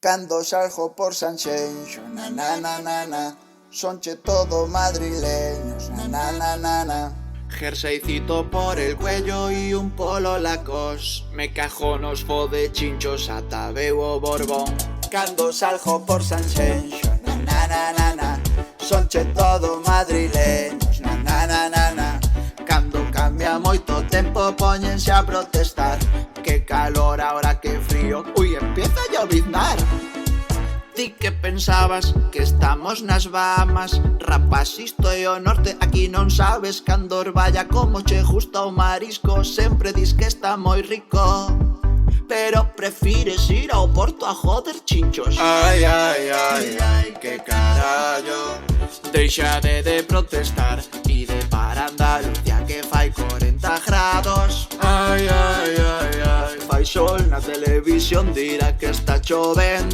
Cando salgo por Sanxenxo, na na na na na, sonche todo madrileños, na na na na na. Jerseycito por el cuello y un polo Lacoste. Me cajo nos fode chinchos ata veu o Borbón. Cando salgo por Sanxenxo, na na na na na, sonche todo madrileños, na na na na na. Cando cambia moito tempo póñense a protestar. Que calor, ahora que frío, ui, empieza a lloviznar. Ti que pensabas que estamos nas Bahamas, rapaz, isto é o norte, aquí non sabes cando vaya como che gusta o marisco. Sempre dis que está moi rico, pero prefires ir ao Porto a joder chinchos. Ai, ai, ai, ai, que carallo. Deixa de protestar e de para Andalucía que fai 40 grados. Ai, ai, ai, ai, Fai sol na televisión, dirá que está chovendo.